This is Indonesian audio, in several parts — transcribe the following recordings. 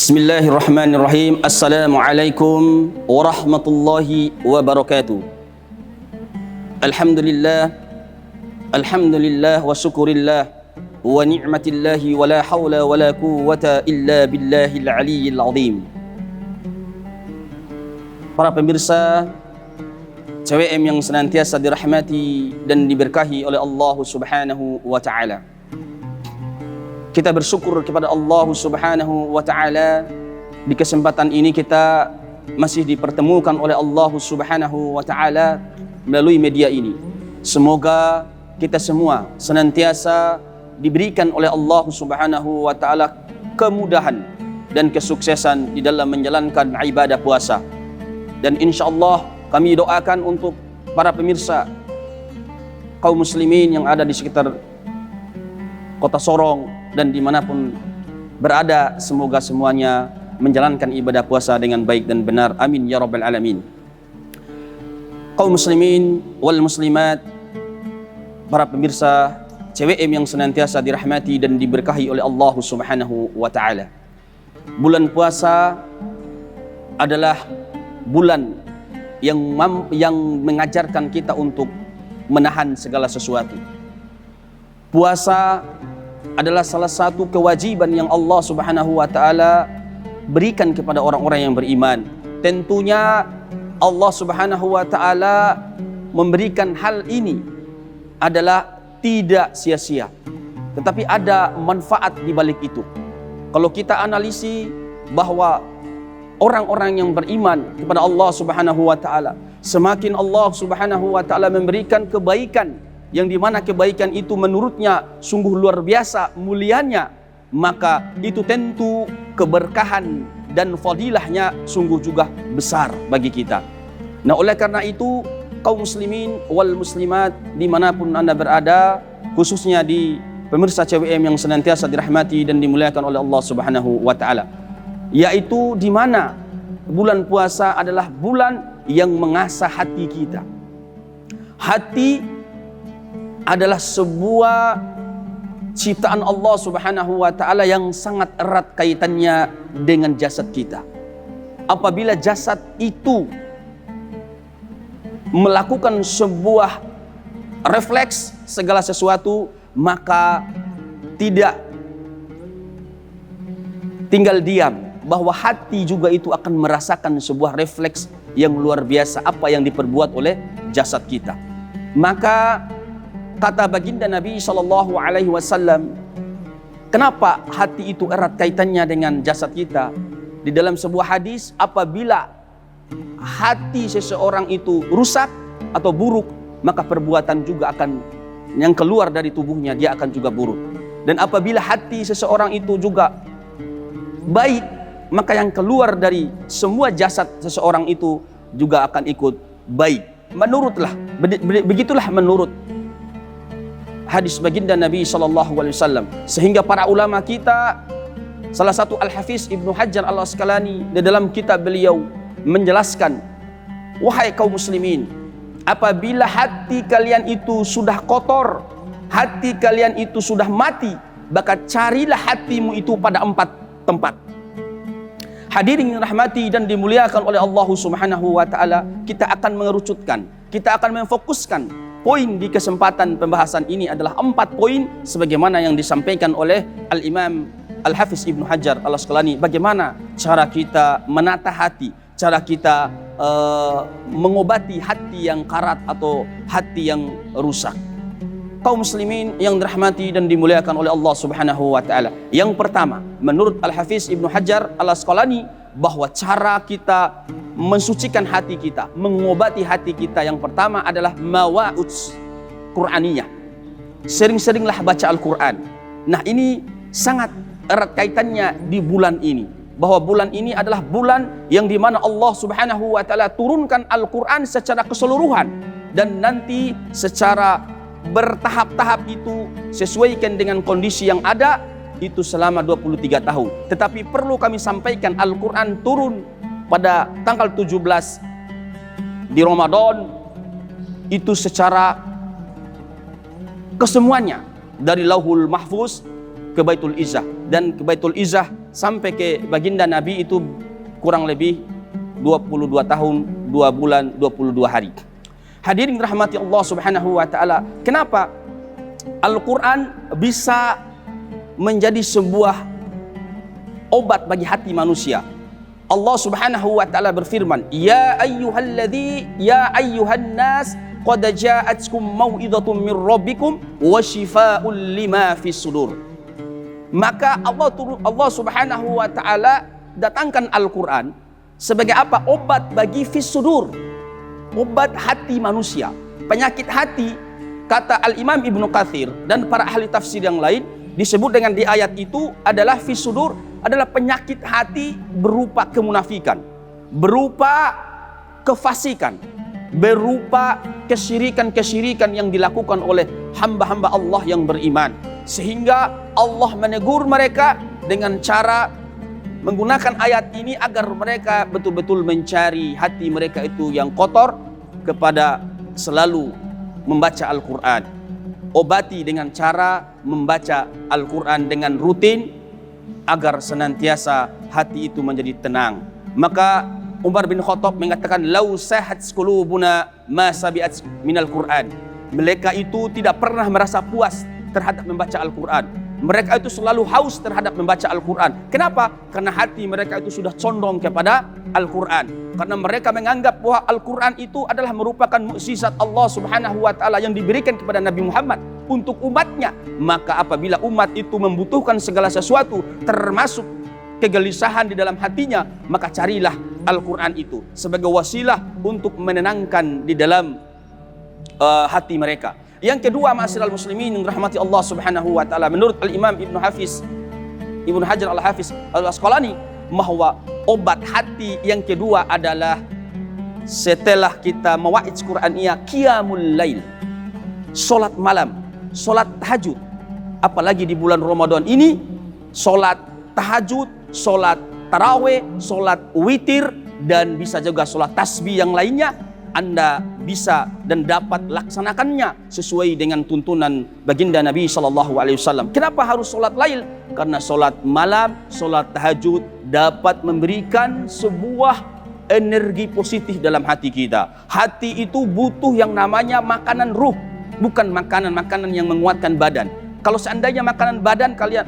Bismillahirrahmanirrahim. Assalamualaikum warahmatullahi wabarakatuh. Alhamdulillah wa syukurillah wa ni'matillahi wa la hawla wa la quwwata illa billahil aliyyil azim. Para pemirsa CWM yang senantiasa dirahmati dan diberkahi oleh Allah Subhanahu wa taala. Kita bersyukur kepada Allah Subhanahu wa taala, di kesempatan ini kita masih dipertemukan oleh Allah Subhanahu wa taala melalui media ini. Semoga kita semua senantiasa diberikan oleh Allah Subhanahu wa taala kemudahan dan kesuksesan di dalam menjalankan ibadah puasa. Dan insyaallah kami doakan untuk para pemirsa kaum muslimin yang ada di sekitar kota Sorong dan dimanapun berada, semoga semuanya menjalankan ibadah puasa dengan baik dan benar. Amin ya rabbal alamin. Kaum muslimin wal muslimat, para pemirsa CWM yang senantiasa dirahmati dan diberkahi oleh Allah Subhanahu wa taala. Bulan puasa adalah bulan yang mengajarkan kita untuk menahan segala sesuatu. Puasa adalah salah satu kewajiban yang Allah Subhanahu wa taala berikan kepada orang-orang yang beriman. Tentunya Allah Subhanahu wa taala memberikan hal ini adalah tidak sia-sia, tetapi ada manfaat di balik itu. Kalau kita analisi bahwa orang-orang yang beriman kepada Allah Subhanahu wa taala, semakin Allah Subhanahu wa taala memberikan kebaikan, yang dimana kebaikan itu menurutnya sungguh luar biasa mulianya, maka itu tentu keberkahan dan fadilahnya sungguh juga besar bagi kita. Nah, oleh karena itu kaum muslimin wal muslimat dimanapun anda berada, khususnya di pemirsa CWM yang senantiasa dirahmati dan dimuliakan oleh Allah Subhanahu wa taala, yaitu di mana bulan puasa adalah bulan yang mengasah hati kita. Hati adalah sebuah ciptaan Allah Subhanahu wa taala yang sangat erat kaitannya dengan jasad kita. Apabila jasad itu melakukan sebuah refleks segala sesuatu, maka tidak tinggal diam, bahwa hati juga itu akan merasakan sebuah refleks yang luar biasa apa yang diperbuat oleh jasad kita. Maka kata baginda Nabi SAW, kenapa hati itu erat kaitannya dengan jasad kita? Di dalam sebuah hadis, apabila hati seseorang itu rusak atau buruk, maka perbuatan juga akan yang keluar dari tubuhnya dia akan juga buruk. Dan apabila hati seseorang itu juga baik, maka yang keluar dari semua jasad seseorang itu juga akan ikut baik. Begitulah menurut hadis baginda Nabi SAW. Sehingga para ulama kita, salah satu Al-Hafiz Ibnu Hajar Al-Asqalani, di dalam kitab beliau menjelaskan, wahai kaum muslimin, apabila hati kalian itu sudah kotor, hati kalian itu sudah mati, maka carilah hatimu itu pada 4 tempat. Hadirin yang rahmati dan dimuliakan oleh Allah Subhanahu wa taala, kita akan mengerucutkan, kita akan memfokuskan poin di kesempatan pembahasan ini adalah 4 poin sebagaimana yang disampaikan oleh Al-Imam Al-Hafiz Ibnu Hajar Al-Asqalani. Bagaimana cara kita menata hati, cara kita mengobati hati yang karat atau hati yang rusak. Kaum muslimin yang dirahmati dan dimuliakan oleh Allah Subhanahu wa taala. Yang pertama, menurut Al-Hafiz Ibnu Hajar Al-Asqalani, bahwa cara kita mensucikan hati kita, mengobati hati kita, yang pertama adalah mawa'ud Qur'aniyah. Sering-seringlah baca Al-Quran. Nah, ini sangat erat kaitannya di bulan ini, bahwa bulan ini adalah bulan yang dimana Allah Subhanahu wa taala turunkan Al-Quran secara keseluruhan, dan nanti secara bertahap-tahap itu sesuaikan dengan kondisi yang ada itu selama 23 tahun. Tetapi perlu kami sampaikan, Al-Quran turun pada tanggal 17 di Ramadan itu secara kesemuanya, dari Lauhul Mahfuz ke Baitul Izzah, dan ke Baitul Izzah sampai ke baginda Nabi itu kurang lebih 22 tahun, 2 bulan, 22 hari. Hadirin rahmati Allah Subhanahu wa taala. Kenapa Al-Qur'an bisa menjadi sebuah obat bagi hati manusia? Allah Subhanahu wa taala berfirman, "Ya ayyuhan nas qad ja'atkum mau'izatun min rabbikum wa shifaa'un lima fis sudur." Maka Allah Subhanahu wa taala datangkan Al-Qur'an sebagai apa? Obat bagi fis sudur. Obat hati manusia. Penyakit hati, kata Al-Imam Ibnu Katsir dan para ahli tafsir yang lain, disebut dengan di ayat itu adalah fis sudur, adalah penyakit hati berupa kemunafikan, berupa kefasikan, berupa kesyirikan-kesyirikan yang dilakukan oleh hamba-hamba Allah yang beriman. Sehingga Allah menegur mereka dengan cara menggunakan ayat ini agar mereka betul-betul mencari hati mereka itu yang kotor kepada selalu membaca Al-Quran. Obati dengan cara membaca Al-Quran dengan rutin agar senantiasa hati itu menjadi tenang. Maka Umar bin Khattab mengatakan, "Lau sahat qulubuna ma sabi'at minal Qur'an." Mereka itu tidak pernah merasa puas terhadap membaca Al-Quran. Mereka itu selalu haus terhadap membaca Al-Quran. Kenapa? Karena hati mereka itu sudah condong kepada Al-Quran. Karena mereka menganggap bahwa Al-Quran itu adalah merupakan mukjizat Allah Subhanahu wa taala yang diberikan kepada Nabi Muhammad untuk umatnya. Maka apabila umat itu membutuhkan segala sesuatu termasuk kegelisahan di dalam hatinya, maka carilah Al-Quran itu sebagai wasilah untuk menenangkan di dalam hati mereka. Yang kedua, ma'asyiral muslimin yang rahmati Allah Subhanahu wa taala, menurut Al-Imam Ibnu Hajar Al-Hafiz Al-Asqalani, bahwa obat hati yang kedua adalah setelah kita mewa'idz Qur'aniyah, qiyamul lail, salat malam, salat tahajud. Apalagi di bulan Ramadan ini, salat tahajud, salat tarawih, salat witir, dan bisa juga salat tasbih yang lainnya, Anda bisa dan dapat laksanakannya sesuai dengan tuntunan baginda Nabi SAW. Kenapa harus sholat lail? Karena sholat malam, sholat tahajud dapat memberikan sebuah energi positif dalam hati kita. Hati itu butuh yang namanya makanan ruh, bukan makanan-makanan yang menguatkan badan. Kalau seandainya makanan badan kalian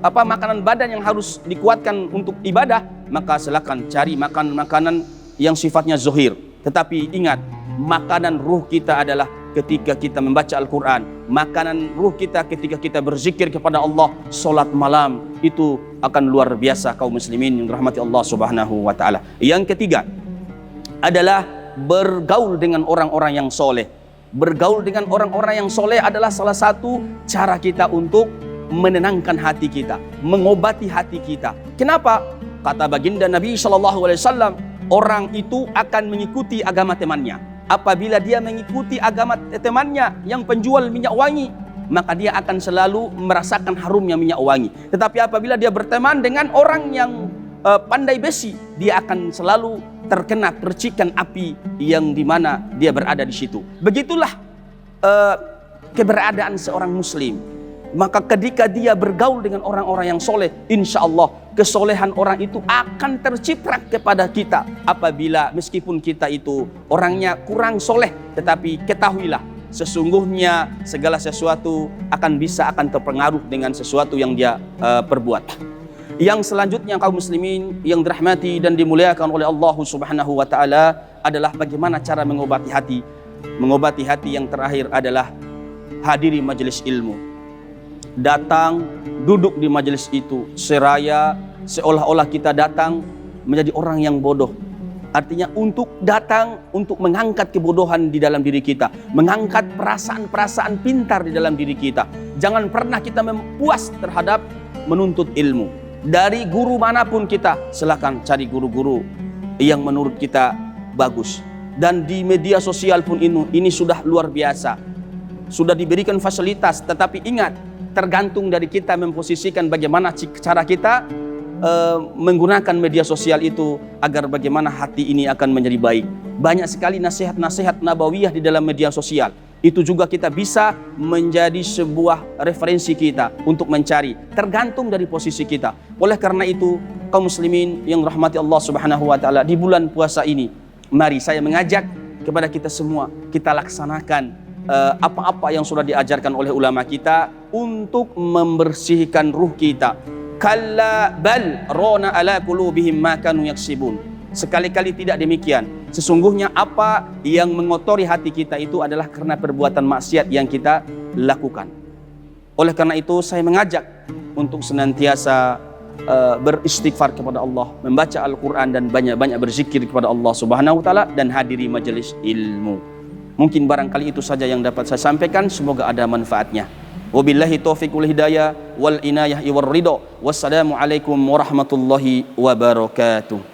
makanan badan yang harus dikuatkan untuk ibadah, maka silakan cari makanan yang sifatnya zuhir. Tetapi ingat, makanan ruh kita adalah ketika kita membaca Al-Quran. Makanan ruh kita ketika kita berzikir kepada Allah. Salat malam itu akan luar biasa kaum muslimin yang rahmati Allah Subhanahu wa taala. Yang ketiga adalah bergaul dengan orang-orang yang soleh. Bergaul dengan orang-orang yang soleh adalah salah satu cara kita untuk menenangkan hati kita, mengobati hati kita. Kenapa? Kata baginda Nabi SAW, orang itu akan mengikuti agama temannya. Apabila dia mengikuti agama temannya yang penjual minyak wangi, maka dia akan selalu merasakan harumnya minyak wangi. Tetapi apabila dia berteman dengan orang yang pandai besi, dia akan selalu terkena percikan api yang dimana dia berada di situ. Begitulah keberadaan seorang muslim. Maka ketika dia bergaul dengan orang-orang yang soleh, insya Allah kesolehan orang itu akan terciprat kepada kita. Apabila meskipun kita itu orangnya kurang soleh, tetapi ketahuilah sesungguhnya segala sesuatu akan terpengaruh dengan sesuatu yang dia perbuat. Yang selanjutnya kaum muslimin yang dirahmati dan dimuliakan oleh Allah Subhanahu wa taala adalah bagaimana cara mengobati hati. Mengobati hati yang terakhir adalah hadiri majelis ilmu. Datang, duduk di majelis itu seraya seolah-olah kita datang menjadi orang yang bodoh. Artinya untuk datang untuk mengangkat kebodohan di dalam diri kita, mengangkat perasaan-perasaan pintar di dalam diri kita. Jangan pernah kita puas terhadap menuntut ilmu. Dari guru manapun kita, silakan cari guru-guru yang menurut kita bagus. Dan di media sosial pun ini sudah luar biasa. Sudah diberikan fasilitas, tetapi ingat, tergantung dari kita memposisikan bagaimana cara kita menggunakan media sosial itu agar bagaimana hati ini akan menjadi baik. Banyak sekali nasihat-nasihat nabawiyah di dalam media sosial. Itu juga kita bisa menjadi sebuah referensi kita untuk mencari, tergantung dari posisi kita. Oleh karena itu, kaum muslimin yang rahmati Allah Subhanahu wa taala, di bulan puasa ini, mari saya mengajak kepada kita semua, kita laksanakan apa-apa yang sudah diajarkan oleh ulama kita untuk membersihkan ruh kita. Kalla bal rona ala qulubihim ma kanu yaksibun. Sekali-kali tidak demikian. Sesungguhnya apa yang mengotori hati kita itu adalah karena perbuatan maksiat yang kita lakukan. Oleh karena itu saya mengajak untuk senantiasa beristighfar kepada Allah, membaca Al-Quran dan banyak-banyak berzikir kepada Allah Subhanahu wa taala dan hadiri majelis ilmu. Mungkin barangkali itu saja yang dapat saya sampaikan, semoga ada manfaatnya. Wabillahi taufiq wal hidayah wal inayah wal ridha. Wassalamu alaikum warahmatullahi wabarakatuh.